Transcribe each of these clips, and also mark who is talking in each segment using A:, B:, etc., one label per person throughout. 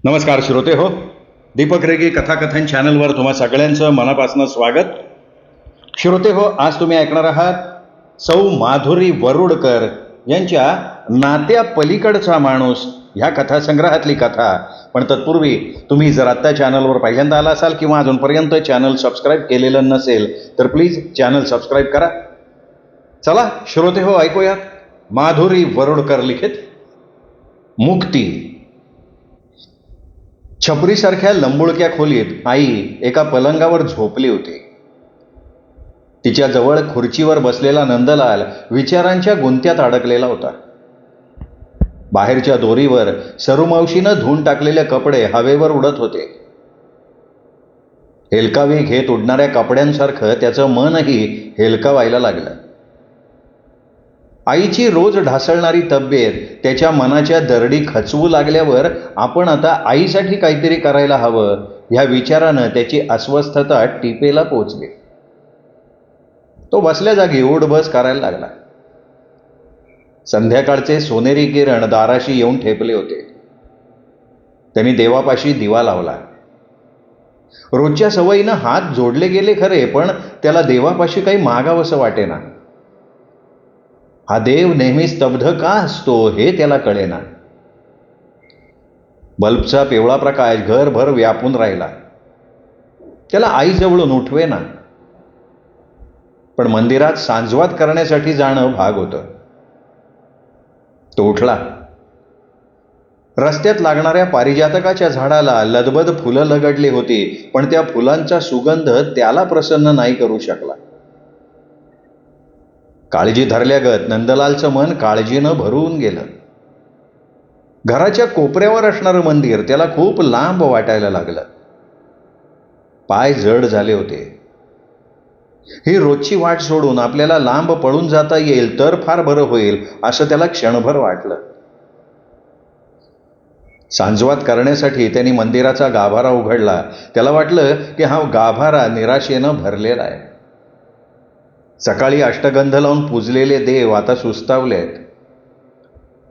A: नमस्कार श्रोते हो, दीपक रेगे कथाकथन चॅनलवर तुम्हा सगळ्यांचं मनापासून स्वागत. श्रोते हो, आज तुम्ही ऐकणार आहात सौ माधुरी वरुडकर यांच्या नात्या पलीकडचा माणूस ह्या कथासंग्रहातली कथा. पण तत्पूर्वी तुम्ही जर आत्ता चॅनलवर पहिल्यांदा आला असाल किंवा अजूनपर्यंत चॅनल सबस्क्राईब केलेलं नसेल तर प्लीज चॅनल सबस्क्राईब करा. चला श्रोते हो, ऐकूयात माधुरी वरुडकर लिखित मुक्ती. छपरीसारख्या लंबुळक्या खोलीत आई एका पलंगावर झोपली होती. तिच्या जवळ खुर्चीवर बसलेला नंदलाल विचारांच्या गुंत्यात अडकलेला होता. बाहेरच्या दोरीवर सरुमावशीनं धुवून टाकलेले कपडे हवेवर उडत होते. हेलकावे घेत उडणाऱ्या कपड्यांसारखं त्याचं मनही हेलकावायला लागलं. आईची रोज ढासळणारी तब्येत त्याच्या मनाच्या दरडी खचवू लागल्यावर आपण आता आईसाठी काहीतरी करायला हवं ह्या विचारानं त्याची अस्वस्थता टिपेला पोचली. तो बसल्या जागी उठबस करायला लागला. संध्याकाळचे सोनेरी किरण दाराशी येऊन ठेपले होते. त्यांनी देवापाशी दिवा लावला. रोजच्या सवयीनं हात जोडले गेले खरे, पण त्याला देवापाशी काही मागावंसं वाटेना. हा देव नेहमी स्तब्ध का असतो हे त्याला कळेना. बल्बचा पिवळा प्रकाश घरभर व्यापून राहिला. त्याला आईजवळून उठवेना. पण मंदिरात सांजवात करण्यासाठी जाणं भाग होतं. तो उठला. रस्त्यात लागणाऱ्या पारिजातकाच्या झाडाला लदबद फुलं लगडली होती, पण त्या फुलांचा सुगंध त्याला प्रसन्न नाही करू शकला. काळजी धरल्यागत नंदलालचं मन काळजीनं भरून गेलं. घराच्या कोपऱ्यावर असणारं मंदिर त्याला खूप लांब वाटायला लागलं. पाय जड झाले होते. ही रोजची वाट सोडून आपल्याला लांब पळून जाता येईल तर फार बरं होईल असं त्याला क्षणभर वाटलं. सांजवात करण्यासाठी त्यांनी मंदिराचा गाभारा उघडला. त्याला वाटलं की हा गाभारा निराशेनं भरलेला आहे. सकाळी अष्टगंध लावून पूजलेले देव आता सुस्तावलेत.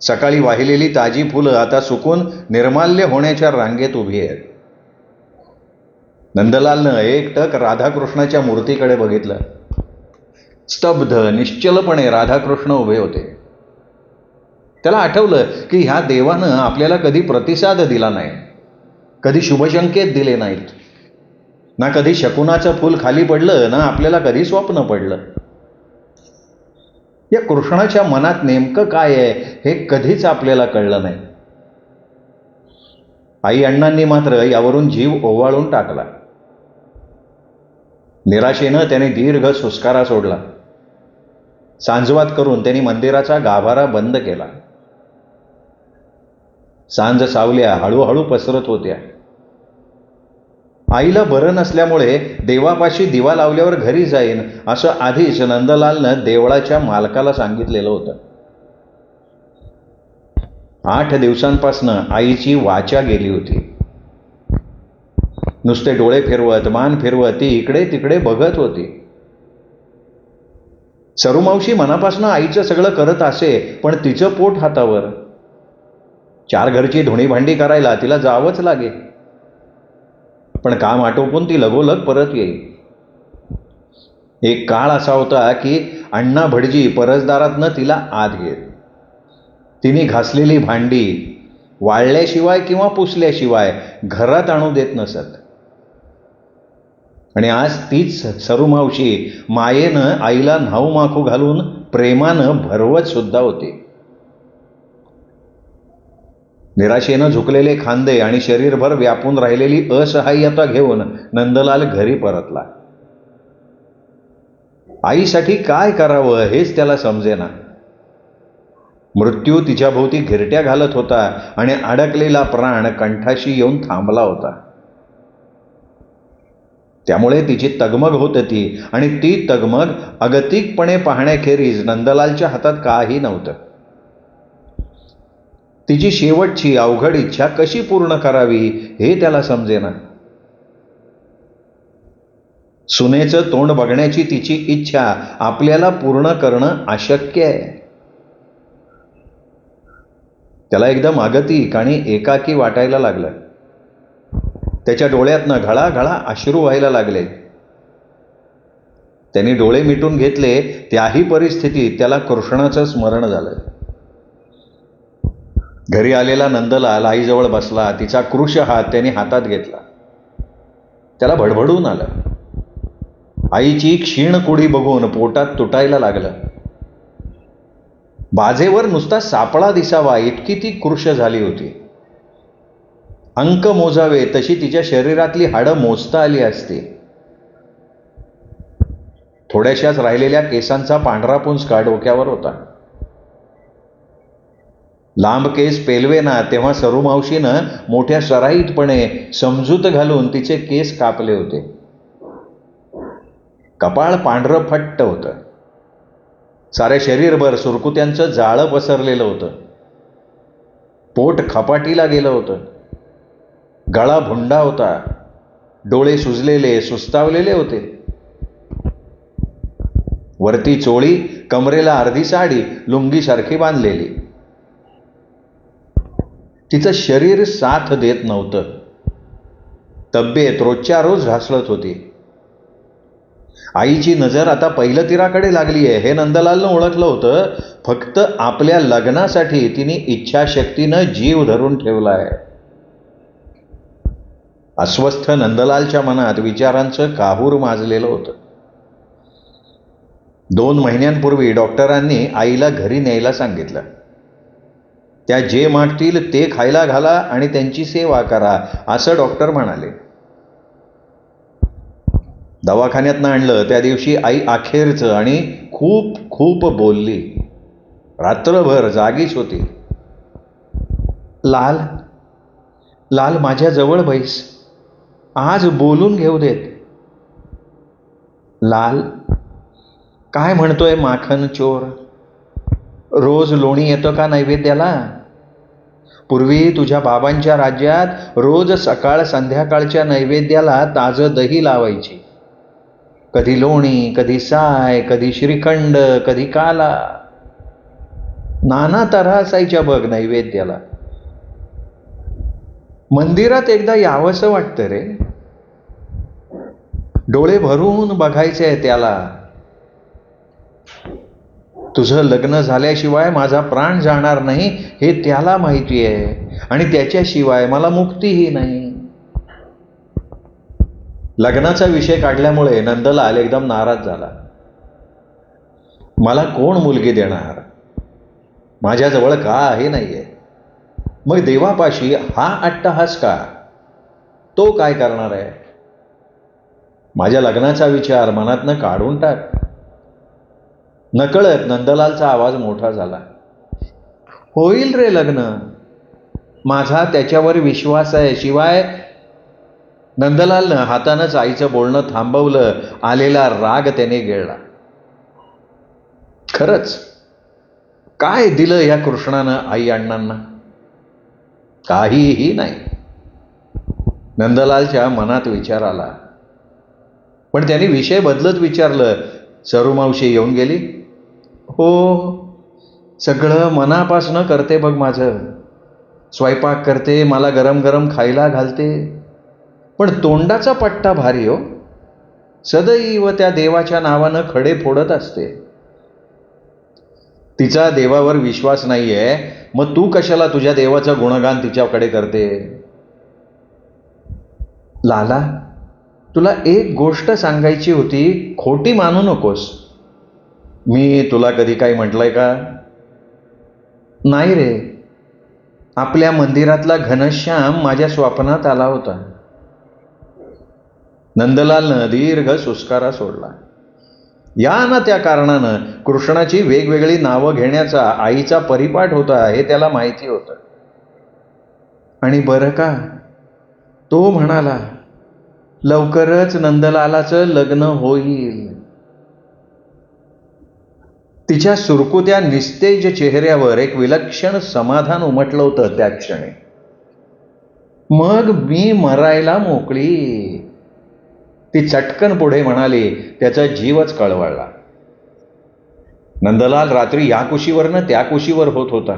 A: सकाळी वाहिलेली ताजी फुलं आता सुकून निर्माल्य होण्याच्या रांगेत उभी आहेत. नंदलालनं एकटक राधाकृष्णाच्या मूर्तीकडे बघितलं. स्तब्ध निश्चलपणे राधाकृष्ण उभे होते. त्याला आठवलं की ह्या देवानं आपल्याला कधी प्रतिसाद दिला नाही, कधी शुभसंकेत दिले नाहीत. ना कधी शकुनाचं फूल खाली पडलं, ना आपल्याला कधी स्वप्न पडलं. या कृष्णाच्या मनात नेमकं काय आहे हे कधीच आपल्याला कळलं नाही. आई अण्णांनी मात्र यावरून जीव ओवाळून टाकला. निराशेनं त्याने दीर्घ सुस्कारा सोडला. सांजवात करून त्यांनी मंदिराचा गाभारा बंद केला. सांज सावल्या हळूहळू पसरत होत्या. आईला बरं नसल्यामुळे देवापाशी दिवा लावल्यावर घरी जाईन असं आधीच नंदलालनं देवळाच्या मालकाला सांगितलेलं होतं. 8 दिवसांपासनं आईची वाचा गेली होती. नुसते डोळे फिरवत मान फिरवत ती इकडे तिकडे बघत होती. सरुमावशी मनापासनं आईचं सगळं करत असे, पण तिचं पोट हातावर. 4 घरची धुणी भांडी करायला तिला जावंच लागे. पण काम आटोपून ती लगोलग परत येईल. एक काळ असा होता की अण्णा भटजी परसदारातनं तिला आत घेत. तिने घासलेली भांडी वाळल्याशिवाय किंवा पुसल्याशिवाय घरात आणू देत नसत. आणि आज तीच सरुमावशी मायेनं आईला न्हाऊ माखू घालून प्रेमानं भरवत सुद्धा होती. निराशेनं झुकलेले खांदे आणि शरीरभर व्यापून राहिलेली असहाय्यता घेऊन नंदलाल घरी परतला. आईसाठी काय करावं हेच त्याला समजेना. मृत्यू तिच्याभोवती घिरट्या घालत होता आणि अडकलेला प्राण कंठाशी येऊन थांबला होता. त्यामुळे तिची तगमग होत होती आणि ती तगमग अगतिकपणे पाहण्याखेरीज नंदलालच्या हातात काही नव्हतं. तिची शेवटची अवघड इच्छा कशी पूर्ण करावी हे त्याला समजेना. सुनेचं तोंड बघण्याची तिची इच्छा आपल्याला पूर्ण करणं अशक्य आहे. त्याला एकदम अगतिक आणि एकाकी वाटायला लागलं. त्याच्या डोळ्यातनं घळाघळा अश्रू व्हायला लागले. त्यांनी डोळे मिटून घेतले. त्याही परिस्थितीत त्याला कृष्णाचं स्मरण झालं. घरी आलेला नंदलाल आईजवळ बसला. तिचा कृश हात त्याने हातात घेतला. त्याला भडभडून आलं. आईची क्षीण कुडी बघून पोटात तुटायला लागलं. बाजेवर नुसता सापळा दिसावा इतकी ती कृश झाली होती. अंक मोजावे तशी तिच्या शरीरातली हाडं मोजता आली असती. थोड्याशाच राहिलेल्या केसांचा पांढरा पुंजका डोक्यावर होता. लांब केस पेलवे ना तेव्हा सरूमावशीनं मोठ्या सराईतपणे समजूत घालून तिचे केस कापले होते. कपाळ पांढरं फट्ट होतं. सारे शरीरभर सुरकुत्यांचं जाळं पसरलेलं होतं. पोट खपाटीला गेलं होतं. गळा भुंडा होता. डोळे सुजलेले सुस्तावलेले होते. वरती चोळी, कमरेला अर्धी साडी लुंगीसारखी बांधलेली. तिचं शरीर साथ देत नव्हतं. तब्येत रोजच्या रोज घासळत होती. आईची नजर आता पहिलतीराकडे लागली आहे हे नंदलालनं ओळखलं होतं. फक्त आपल्या लग्नासाठी तिने इच्छाशक्तीनं जीव धरून ठेवलाय. अस्वस्थ नंदलालच्या मनात विचारांचं काहूर माजलेलं होतं. 2 महिन्यांपूर्वी डॉक्टरांनी आईला घरी न्यायला सांगितलं. त्या जे मागतील ते खायला घाला आणि त्यांची सेवा करा असं डॉक्टर म्हणाले. दवाखान्यातनं आणलं त्या दिवशी आई अखेरचं आणि खूप खूप बोलली. रात्रभर जागीच होती. लाल लाल माझ्या जवळ बैस, आज बोलून घेऊ देत. लाल काय म्हणतोय माखन चोर, रोज लोणी येतं का नैवेद्याला? पूर्वी तुझ्या बाबांच्या राज्यात रोज सकाळ संध्याकाळच्या नैवेद्याला ताजं दही लावायची. कधी लोणी, कधी साय, कधी श्रीखंड, कधी काला, नाना तऱ्हा असायच्या बघ नैवेद्याला. मंदिरात एकदा यावंसं वाटतं रे. डोळे भरून बघायचंय त्याला. तुझं लग्न झाल्याशिवाय माझा प्राण जाणार नाही हे त्याला माहिती आहे आणि त्याच्याशिवाय मला मुक्तीही नाही. लग्नाचा विषय काढल्यामुळे नंदलाल एकदम नाराज झाला. मला कोण मुलगी देणार? माझ्याजवळ काही नाहीये. मग देवापाशी हा अट्टहास का? तो काय करणार आहे? माझ्या लग्नाचा विचार मनातनं काढून टाक. नकळत नंदलालचा आवाज मोठा झाला. होईल रे लग्न, माझा त्याच्यावर विश्वास आहे. शिवाय नंदलालनं हातानंच आईचं बोलणं थांबवलं. आलेला राग त्याने गिळला. खरंच काय दिलं या कृष्णानं आई अण्णांना? काहीही नाही. नंदलालच्या मनात विचार आला. पण त्याने विषय बदलत विचारलं, सरूमावशी येऊन गेली? हो, सगळं मनापासनं करते बघ माझं. स्वयंपाक करते, मला गरम गरम खायला घालते. पण तोंडाचा पट्टा भारी हो. सदैव त्या देवाच्या नावानं खडे फोडत असते. तिचा देवावर विश्वास नाहीये, मग तू कशाला तुझ्या देवाचं गुणगान तिच्याकडे करते? लाला, तुला एक गोष्ट सांगायची होती, खोटी मानू नकोस. मी तुला कधी काही म्हटलंय का? नाही रे. आपल्या मंदिरातला घनश्याम माझ्या स्वप्नात आला होता. नंदलालनं दीर्घ सुस्कारा सोडला. या ना त्या कारणानं कृष्णाची वेगवेगळी नावं घेण्याचा आईचा परिपाठ होता हे त्याला माहिती होतं. आणि बरं का, तो म्हणाला लवकरच नंदलालाचं लग्न होईल. तिच्या सुरकुत्या निस्तेज चेहऱ्यावर एक विलक्षण समाधान उमटलं होतं त्या क्षणी. मग मी मरायला मोकळी, ती चटकन पुढे म्हणाली. त्याचा जीवच कळवळला. नंदलाल रात्री या कुशीवरनं त्या कुशीवर होत होता.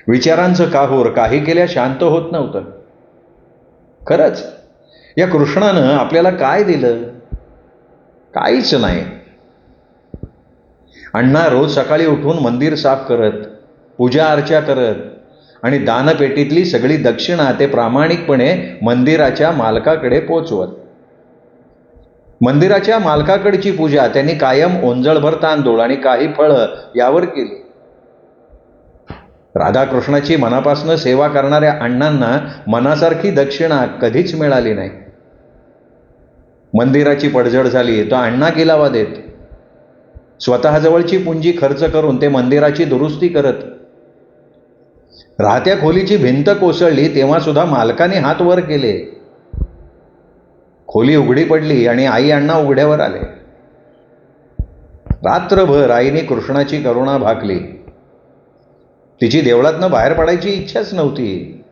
A: विचारांचं काहूर काही केल्या शांत होत नव्हतं. खरंच या कृष्णानं आपल्याला काय दिलं? काहीच नाही. अण्णा रोज सकाळी उठून मंदिर साफ करत, पूजा अर्चा करत आणि दानपेटीतली सगळी दक्षिणा ते प्रामाणिकपणे मंदिराच्या मालकाकडे पोचवत. मंदिराच्या मालकाकडची पूजा त्यांनी कायम ओंजळभर तांदूळ आणि काही फळं यावर केली. राधाकृष्णाची मनापासून सेवा करणाऱ्या अण्णांना मनासारखी दक्षिणा कधीच मिळाली नाही. मंदिराची पडझड झाली तर अण्णा गिलावा देत. स्वतःजवळची पुंजी खर्च करून ते मंदिराची दुरुस्ती करत. राहत्या खोलीची भिंत कोसळली तेव्हा सुद्धा मालकाने हात वर केले. खोली उघडी पडली आणि आई अण्णा उघड्यावर आले. रात्रभर आईने कृष्णाची करुणा भाकली. तिची देवळातनं बाहेर पडायची इच्छाच नव्हती,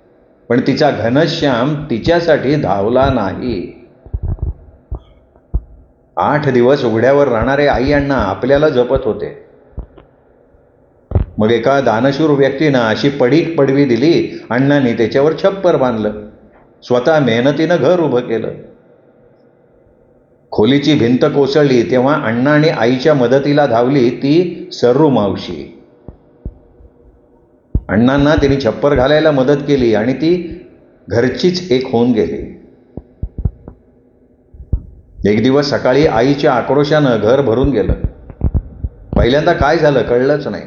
A: पण तिचा घनश्याम तिच्यासाठी धावला नाही. 8 दिवस उघड्यावर राहणारे आई अण्णा आपल्याला जपत होते. मग एका दानशूर व्यक्तीनं अशी पडीक पडवी दिली. अण्णांनी त्याच्यावर छप्पर बांधलं. स्वतः मेहनतीनं घर उभं केलं. खोलीची भिंत कोसळली तेव्हा अण्णा आणि आईच्या मदतीला धावली ती सरू मावशी. अण्णांना तिने छप्पर घालायला मदत केली आणि ती घरचीच एक होऊन गेली. एक दिवस सकाळी आईच्या आक्रोशानं घर भरून गेलं. पहिल्यांदा काय झालं कळलंच नाही.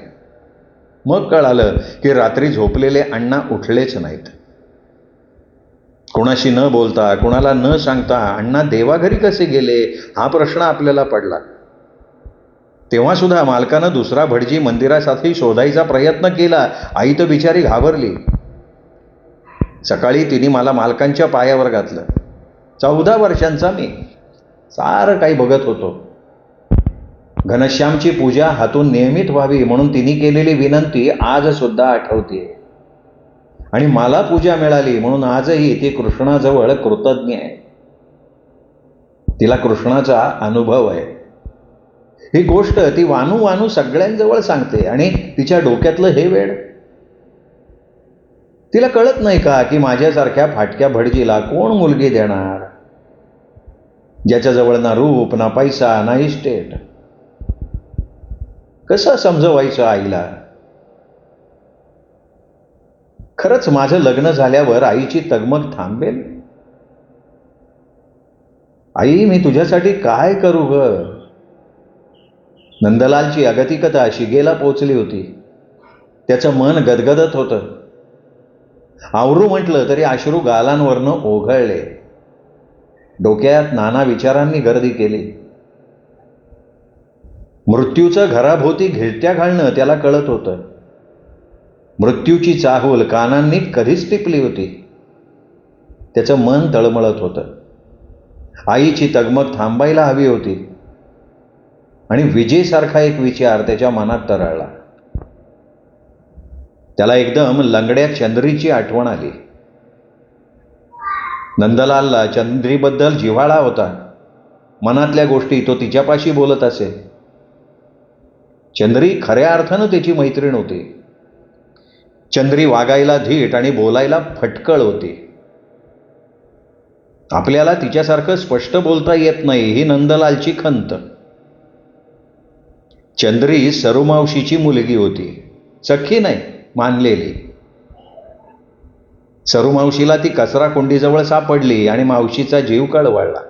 A: मग कळालं की रात्री झोपलेले अण्णा उठलेच नाहीत. कुणाशी न बोलता, कुणाला न सांगता अण्णा देवाघरी कसे गेले हा प्रश्न आपल्याला पडला. तेव्हा सुद्धा मालकानं दुसरा भटजी मंदिरासाठी शोधायचा प्रयत्न केला. आई तर बिचारी घाबरली. सकाळी तिने मला मालकांच्या पायावर घातलं. 14 वर्षांचा मी सारं काही बघत होतो. घनश्यामची पूजा हातून नियमित व्हावी म्हणून तिने केलेली विनंती आज सुद्धा आठवते. आणि मला पूजा मिळाली म्हणून आजही ती कृष्णाजवळ कृतज्ञ आहे. तिला कृष्णाचा अनुभव आहे. ही गोष्ट ती वानू वानू सगळ्यांजवळ सांगते आणि तिच्या डोक्यातलं हे वेड. तिला कळत नाही का की माझ्यासारख्या फाटक्या भटजीला कोण मुलगी देणार, ज्याच्याजवळ ना रूप ना पैसा ना इस्टेट. कसं समजवायचं आईला? खरंच माझं लग्न झाल्यावर आईची तगमग थांबेल? आई मी तुझ्यासाठी काय करू ग? नंदलालची अगतिकता शिगेला पोचली होती. त्याचं मन गदगदत होतं. आवरू म्हटलं तरी अश्रू गालांवरनं ओघळले. डोक्यात नाना विचारांनी गर्दी केली. मृत्यूचं घराभोवती घिरट्या घालणं त्याला कळत होतं. मृत्यूची चाहूल कानांनी कधीच टिपली होती. त्याचं मन तळमळत होतं. आईची तगमग थांबायला हवी होती. आणि विजेसारखा एक विचार त्याच्या मनात तरळला. त्याला एकदम लंगड्या चंद्रीची आठवण आली. नंदलालला चंद्रीबद्दल जिव्हाळा होता. मनातल्या गोष्टी तो तिच्यापाशी बोलत असे. चंद्री खऱ्या अर्थानं त्याची मैत्रीण होती. चंद्री वागायला धीट आणि बोलायला फटकळ होती. आपल्याला तिच्यासारखं स्पष्ट बोलता येत नाही ही नंदलालची खंत. चंद्री सरुमावशीची मुलगी होती. सख्खी नाही, मानलेली. सरुमावशीला ती कचरा कुंडीजवळ सापडली आणि मावशीचा जीव कळवळला.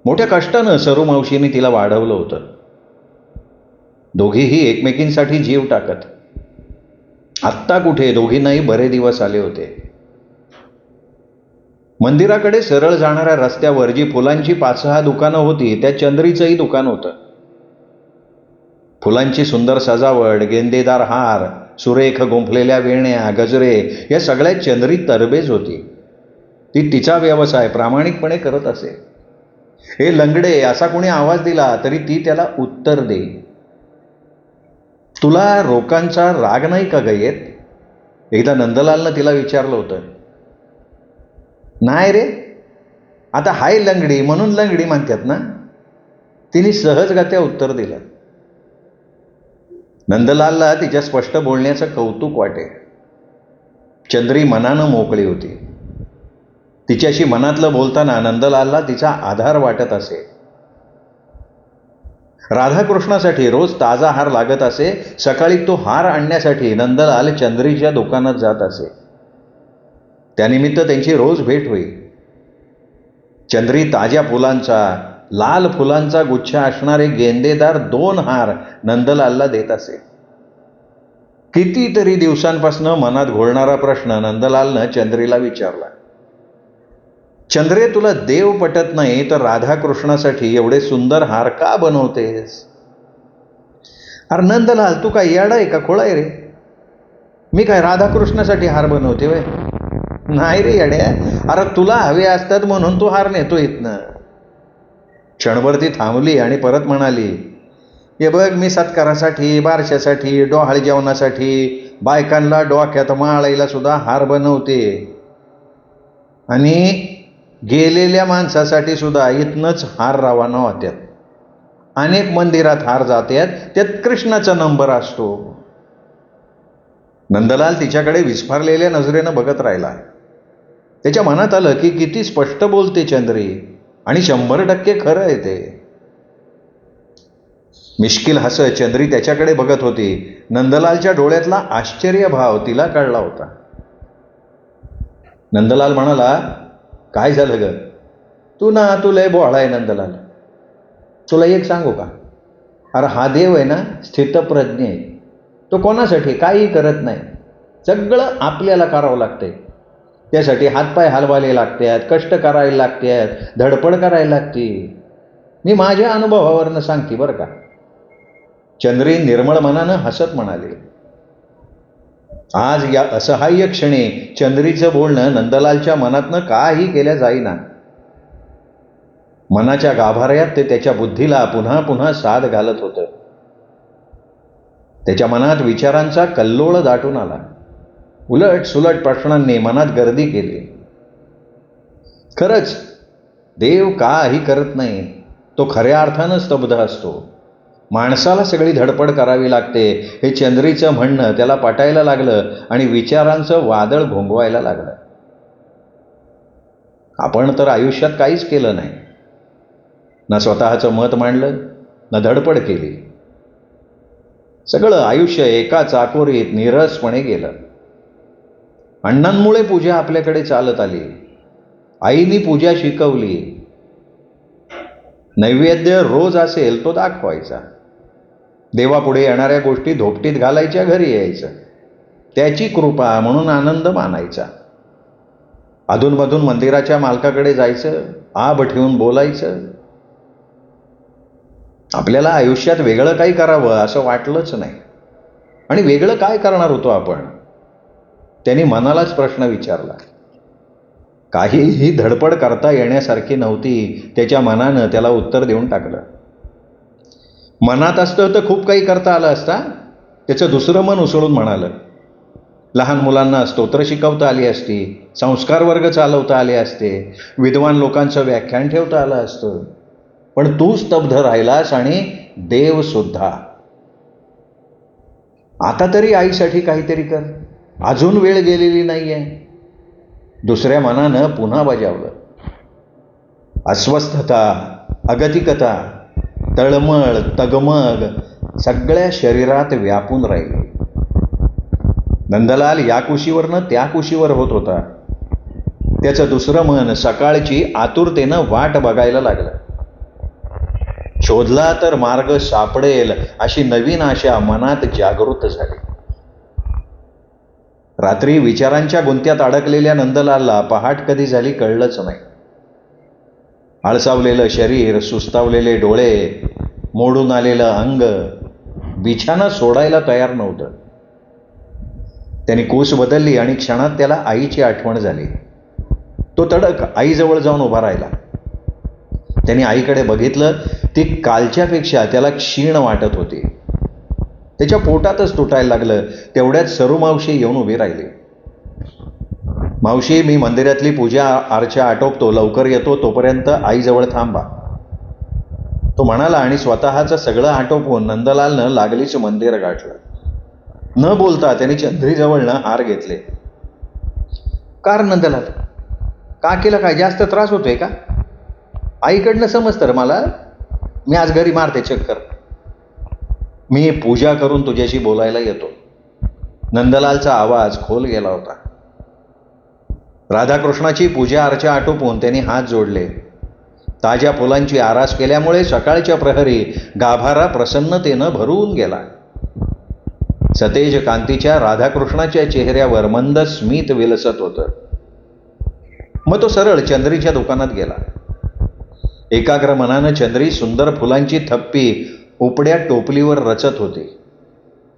A: मोठ्या कष्टानं सरुमावशीने तिला वाढवलं होतं. दोघीही एकमेकींसाठी जीव टाकत. आत्ता कुठे दोघींनाही बरे दिवस आले होते. मंदिराकडे सरळ जाणाऱ्या रस्त्यावर जी फुलांची 5-6 दुकानं होती त्यात चंद्रीचंही दुकान होतं. फुलांची सुंदर सजावट, गेंदेदार हार, सुरेख गुंफलेल्या वेण्या, गजरे या सगळ्यात चंद्री तरबेज होती. ती तिचा व्यवसाय प्रामाणिकपणे करत असे. हे लंगडे असा कोणी आवाज दिला तरी ती त्याला उत्तर दे. तुला रोकांचा राग नाही का ग येत? एकदा नंदलालनं तिला विचारलं होतं. नाही रे, आता हाय लंगडी म्हणून लंगडी म्हणतात ना, तिने सहजगत्या उत्तर दिलं. नंदलालला तिच्या स्पष्ट बोलण्याचं कौतुक वाटे. चंद्री मनानं मोकळी होती. तिच्याशी मनातलं बोलताना नंदलालला तिचा आधार वाटत असे. राधाकृष्णासाठी रोज ताजा हार लागत असे. सकाळी तो हार आणण्यासाठी नंदलाल चंद्रीच्या दुकानात जात असे. त्यानिमित्त त्यांची रोज भेट होई. चंद्री ताज्या फुलांचा, लाल फुलांचा गुच्छ असणारे गेंदेदार 2 हार नंदलालला देत असे. कितीतरी दिवसांपासून मनात घोळणारा प्रश्न नंदलालनं चंद्रीला विचारला. चंद्रे, तुला देव पटत नाही तर राधाकृष्णासाठी एवढे सुंदर हार का बनवतेस? अरे नंदलाल, तू काय येडा आहे का, खोळा आहे रे? मी काय राधाकृष्णासाठी हार बनवते वय? नाही रे येड्या, अरे तुला हवे असतात म्हणून तू हार नेतो इथनं. क्षणभर ती थांबली आणि परत म्हणाली, हे बघ, मी सत्कारासाठी, बारशासाठी, डोहाळ जेवणासाठी, बायकांना डोक्यात माळायला सुद्धा हार बनवते. आणि गेलेल्या माणसासाठी सुद्धा इथनंच हार रवाना होत्यात. अनेक मंदिरात हार जातात, त्यात कृष्णाचा नंबर असतो. नंदलाल तिच्याकडे विस्फारलेल्या नजरेनं बघत राहिला. त्याच्या मनात आलं की किती स्पष्ट बोलते चंद्री, आणि 100% खरं आहे ते. मिश्किल हसत चंद्री त्याच्याकडे बघत होती. नंदलालच्या डोळ्यातला आश्चर्यभाव तिला कळला होता. नंदलाल म्हणाला, काय झालं ग? तू लय भोळा आहे नंदलाल. तुला एक सांगू का? अरे हा देव आहे ना, स्थितप्रज्ञ आहे. तो कोणासाठी काही करत नाही. सगळं आपल्याला करावं लागतंय. त्यासाठी हातपाय हलवायला लागतात, कष्ट करायला लागतात, धडपड करायला लागते. मी माझ्या अनुभवावरनं सांगते बरं का. चंद्री निर्मळ मनानं हसत म्हणाली. आज या असहाय्य क्षणी चंद्रीचं बोलणं नंदलालच्या मनातनं काही केल्या जाईना. मनाच्या गाभाऱ्यात ते त्याच्या बुद्धीला पुन्हा पुन्हा साद घालत होतं. त्याच्या मनात विचारांचा कल्लोळ दाटून आला. उलट सुलट प्रश्नांनी मनात गर्दी केली. खरंच देव काही करत नाही. तो खऱ्या अर्थानं स्तब्ध असतो. माणसाला सगळी धडपड करावी लागते हे चंद्रीचं म्हणणं त्याला पटायला लागलं आणि विचारांचं वादळ घोंगवायला लागलं. आपण तर आयुष्यात काहीच केलं नाही. ना स्वतःचं मत मांडलं, ना धडपड केली. सगळं आयुष्य एका चाकोरीत निरसपणे गेलं. अण्णांमुळे पूजा आपल्याकडे चालत आली. आईनी पूजा शिकवली. नैवेद्य रोज असेल तो दाखवायचा. देवापुढे येणाऱ्या गोष्टी धोपटीत घालायच्या, घरी यायचं. त्याची कृपा म्हणून आनंद मानायचा. अधूनमधून मंदिराच्या मालकाकडे जायचं, आब ठेवून बोलायचं. आपल्याला आयुष्यात वेगळं काही करावं असं वाटलंच नाही. आणि वेगळं काय करणार होतो आपण? त्यांनी मनालाच प्रश्न विचारला. काहीही धडपड करता येण्यासारखी नव्हती. त्याच्या मनानं त्याला उत्तर देऊन टाकलं. मनात असतं तर खूप काही करता आलं असता. त्याचं दुसरं मन उसळून म्हणालं, लहान मुलांना स्तोत्र शिकवता आली असती, संस्कार वर्ग चालवता आले असते, विद्वान लोकांचं व्याख्यान ठेवता आलं असतं. पण तू स्तब्ध राहिलास आणि देव सुद्धा. आता तरी आईसाठी काहीतरी कर. अजून वेळ गेलेली नाहीये. दुसऱ्या मनानं पुन्हा बजावलं. अस्वस्थता, अगतिकता, तळमळ, तगमग सगळ्या शरीरात व्यापून राहिली. नंदलाल या कुशीवरनं त्या कुशीवर होत होता. त्याचं दुसरं मन सकाळची आतुरतेनं वाट बघायला लागलं. शोधला तर मार्ग सापडेल अशी नवीन आशा मनात जागृत झाली. रात्री विचारांच्या गुंत्यात अडकलेल्या नंदलालला पहाट कधी झाली कळलंच नाही. आळसावलेलं शरीर, सुस्तावलेले डोळे, मोडून आलेलं अंग बिछाना सोडायला तयार नव्हतं. त्याने कूस बदलली आणि क्षणात त्याला आईची आठवण झाली. तो तडक आईजवळ जाऊन उभा राहिला. त्याने आईकडे बघितलं. ती कालच्यापेक्षा त्याला क्षीण वाटत होती. त्याच्या पोटातच तुटायला लागलं. तेवढ्यात सरू मावशी येऊन उभी राहिली. मावशी, मी मंदिरातली पूजा अर्चा आटोपतो, लवकर येतो, तोपर्यंत आईजवळ थांबा, तो म्हणाला आणि स्वतःचं सगळं आटोपून नंदलालनं लागलीच मंदिर गाठलं. न बोलता त्याने चंद्रीजवळनं हार घेतले. कार नंदलाल, काकीला काय जास्त त्रास होतोय का? आईकडनं समजतं रे मला. मी आज घरी मारते चक्कर. मी पूजा करून तुझ्याशी बोलायला येतो. नंदलालचा आवाज खोल गेला होता. राधाकृष्णाची पूजा अर्चा आटोपून त्यांनी हात जोडले. ताज्या फुलांची आरास केल्यामुळे सकाळच्या प्रहरी गाभारा प्रसन्नतेनं भरून गेला. सतेज कांतीच्या राधाकृष्णाच्या चेहऱ्यावर मंद स्मित विलसत होतं. मग तो सरळ चंद्रीच्या दुकानात गेला. एकाग्र मनानं चंद्री सुंदर फुलांची थप्पी उपड्या टोपलीवर रचत होती.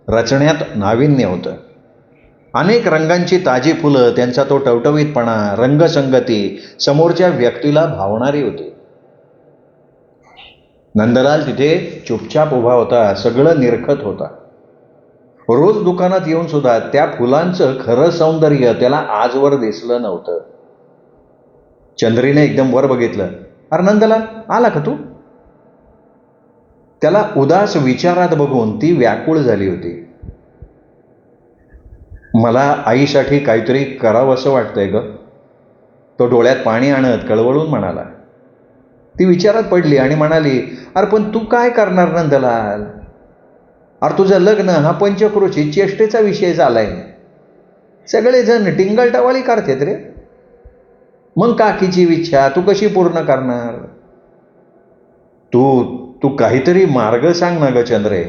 A: रचण्यात नाविन्य होतं. अनेक रंगांची ताजी फुलं, त्यांचा तो टवटवीतपणा, रंगसंगती समोरच्या व्यक्तीला भावणारी होती. नंदलाल तिथे चुपचाप उभा होता. सगळं निरखत होता. रोज दुकानात येऊन सुद्धा त्या फुलांचं खरं सौंदर्य त्याला आजवर दिसलं नव्हतं. चंद्रीने एकदम वर बघितलं. अरे नंदलाल, आला का तू? त्याला उदास विचारात बघून ती व्याकुळ झाली होती. मला आईसाठी काहीतरी करावंसं वाटतंय ग, तो डोळ्यात पाणी आणत कळवळून म्हणाला. ती विचारात पडली आणि म्हणाली, अरे पण तू काय करणार नंदलाल? अरे तुझं लग्न हा पंचक्रोशीत चेष्टेचा विषय झालाय. सगळेजण टिंगलटवाळी करतात रे. मग काकीची इच्छा तू कशी पूर्ण करणार? तू तू काहीतरी मार्ग सांग ना ग चंद्रे.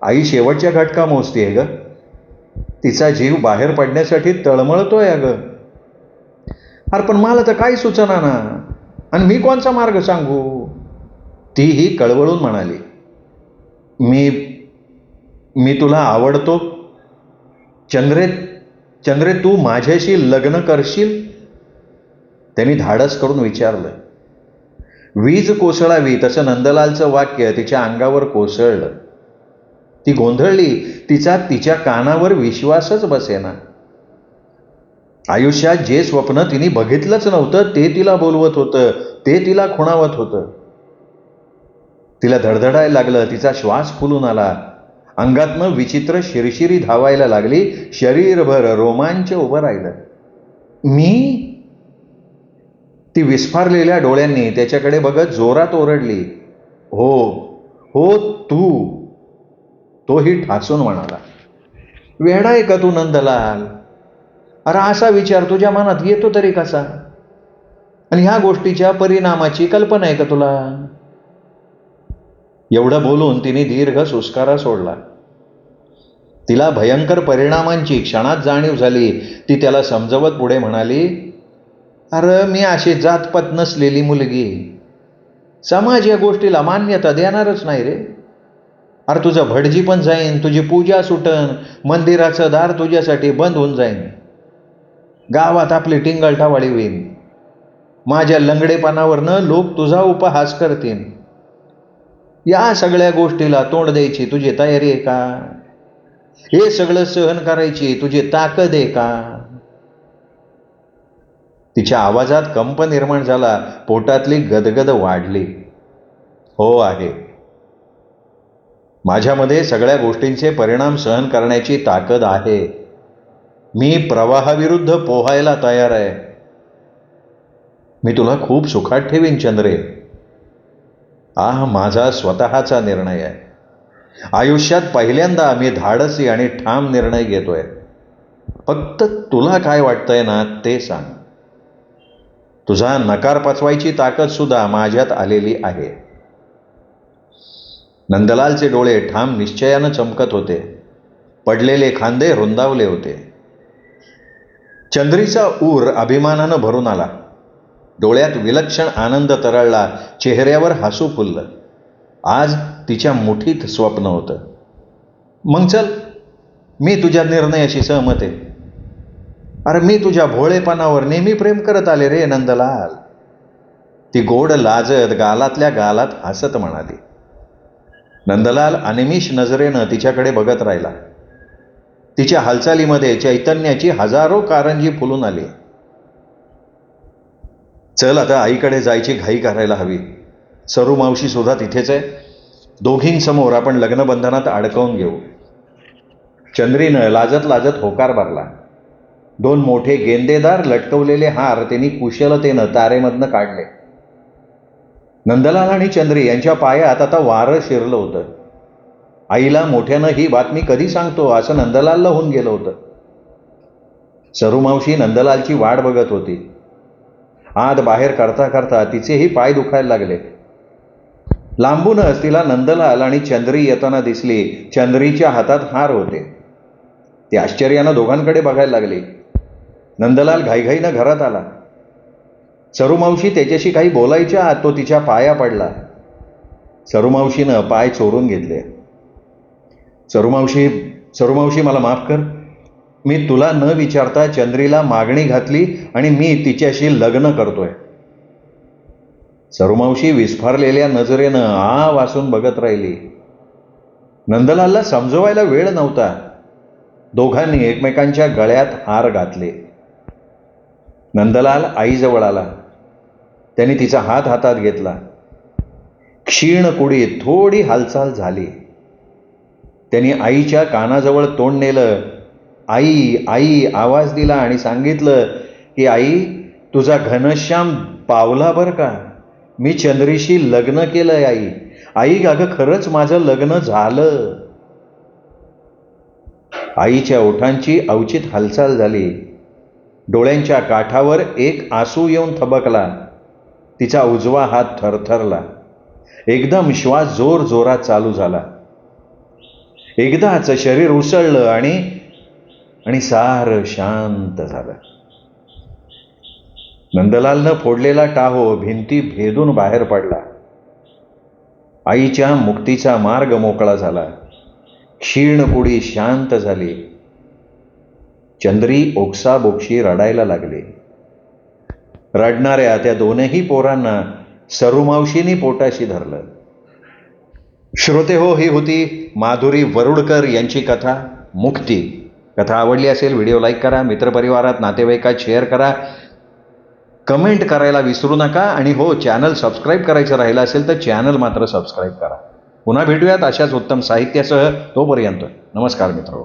A: आई शेवटच्या घटका मोजतीये ग. तिचा जीव बाहेर पडण्यासाठी तळमळतोय अगं. अरे पण मला तर काही सुचना ना, आणि मी कोणचा मार्ग सांगू? तीही कळवळून म्हणाली. मी मी तुला आवडतो चंद्रे. चंद्रे, तू माझ्याशी लग्न करशील? त्यांनी धाडस करून विचारलं. वीज कोसळावी तसं नंदलालचं वाक्य तिच्या अंगावर कोसळलं. ती गोंधळली. तिच्या कानावर विश्वासच बसेना. आयुष्यात जे स्वप्न तिने बघितलंच नव्हतं ते तिला बोलवत होतं, ते तिला खुणावत होतं. तिला धडधडायला लागलं. तिचा श्वास फुलून आला. अंगातनं विचित्र शिरशिरी धावायला लागली. शरीरभर रोमांच उभं राहिलं. मी? ती विस्फारलेल्या डोळ्यांनी त्याच्याकडे बघत जोरात ओरडली. हो हो, तू. तोही ठासून म्हणाला. वेडा आहे का तू नंदलाल? अरे असा विचार तुझ्या मनात येतो तरी कसा? आणि ह्या गोष्टीच्या परिणामाची कल्पना आहे का तुला? एवढं बोलून तिने दीर्घ सुस्कारा सोडला. तिला भयंकर परिणामांची क्षणात जाणीव झाली. ती त्याला समजवत पुढे म्हणाली, अरे मी अशी जातपात नसलेली मुलगी. समाज या गोष्टीला मान्यता देणारच नाही रे. अरे तुझं भटजी पण जाईन, तुझी पूजा सुटन, मंदिराचं दार तुझ्यासाठी बंद होऊन जाईन, गावात आपली टिंगलटावाळी होईल, माझ्या लंगडेपणावरनं लोक तुझा उपहास करतील. या सगळ्या गोष्टीला तोंड द्यायची तुझी तयारी आहे का? हे सगळं सहन करायची तुझी ताकद आहे का? तिच्या आवाजात कंप निर्माण झाला. पोटातली गदगद वाढली. हो आहे. माझ्यामध्ये सगळ्या गोष्टींचे परिणाम सहन करण्याची ताकद आहे. मी प्रवाहाविरुद्ध पोहायला तयार आहे. मी तुला खूप सुखात ठेवीन चंद्रे. माझा स्वतःचा निर्णय आहे. आयुष्यात पहिल्यांदा मी धाडसी आणि ठाम निर्णय घेतोय. फक्त तुला काय वाटतंय ना ते सांग. तुझा नकार पचवायची ताकद सुद्धा माझ्यात आलेली आहे. नंदलालचे डोळे ठाम निश्चयानं चमकत होते. पडलेले खांदे रुंदावले होते. चंद्रीचा ऊर अभिमानानं भरून आला. डोळ्यात विलक्षण आनंद तरळला. चेहऱ्यावर हसू फुललं. आज तिच्या मुठीत स्वप्न होतं. मग चल, मी तुझ्या निर्णयाशी सहमत आहे. अरे मी तुझ्या भोळेपणावर नेहमी प्रेम करत आले रे नंदलाल. ती गोड लाजत गालातल्या गालात हसत म्हणाली. नंदलाल अनिमिष नजरेनं तिच्याकडे बघत राहिला. तिच्या हालचालीमध्ये चैतन्याची हजारो कारंजी फुलून आली. चल आता आईकडे जायची घाई करायला हवी. सरू मावशी सुद्धा तिथेच आहे. दोघींसमोर आपण लग्नबंधनात अडकवून घेऊ. चंद्रीनं लाजत लाजत होकार भरला. 2 मोठे गेंदेदार लटकवलेले हार त्यांनी कुशलतेनं तारेमधनं काढले. नंदलाल आणि चंद्री यांच्या पायात आता वारं शिरलं होतं. आईला मोठ्यानं ही बातमी कधी सांगतो असं नंदलालला होऊन गेलं होतं. सरूमावशी नंदलालची वाट बघत होती. आत बाहेर करता करता तिचेही पाय दुखायला लागले. लांबूनच तिला नंदलाल आणि चंद्री येताना दिसली. चंद्रीच्या हातात हार होते. ती आश्चर्यानं दोघांकडे बघायला लागली. नंदलाल घाईघाईनं घरात आला. सरूमावशी त्याच्याशी काही बोलायच्या आत तो तिच्या पाया पडला. सरूमावशीनं पाय चोरून घेतले. सरूमावशी मला माफ कर. मी तुला न विचारता चंद्रीला मागणी घातली आणि मी तिच्याशी लग्न करतोय. सरूमावशी विस्फारलेल्या नजरेनं आ वासून बघत राहिली. नंदलालला समजवायला वेळ नव्हता. दोघांनी एकमेकांच्या गळ्यात हार घातले. नंदलाल आईजवळ आला. त्याने तिचा हात हातात घेतला. क्षीण कुडीत थोडी हालचाल झाली. त्यांनी आईच्या कानाजवळ तोंड नेलं. आई आई आवाज दिला आणि सांगितलं की आई, तुझा घनश्याम पावला बरं का. मी चंद्रीशी लग्न केलंय आई. आई अगं खरंच माझं लग्न झालं. आईच्या ओठांची अवचित हालचाल झाली. डोळ्यांच्या काठावर एक आसू येऊन थबकला. तिचा उजवा हात थरथरला. एकदम श्वास जोर जोरात चालू झाला. एकदाच शरीर उसळलं आणि सारं शांत झालं. नंदलालनं फोडलेला टाहो भिंती भेदून बाहेर पडला. आईच्या मुक्तीचा मार्ग मोकळा झाला. क्षीण कुडी शांत झाली. चंद्री ओक्साबोक्षी रडायला लागली. रडणाऱ्या त्या दोनही पोरांना सरूमावशीनी पोटाशी धरलं. श्रोते हो, ही होती माधुरी वरुडकर यांची कथा मुक्ती. कथा आवडली असेल व्हिडिओ लाईक करा, मित्रपरिवारात नातेवाईकात शेअर करा, कमेंट करायला विसरू नका. आणि हो, चॅनल सबस्क्राईब करायचं राहिलं असेल तर चॅनल मात्र सबस्क्राईब करा. पुन्हा भेटूयात अशाच उत्तम साहित्यासह. तोपर्यंत नमस्कार मित्र.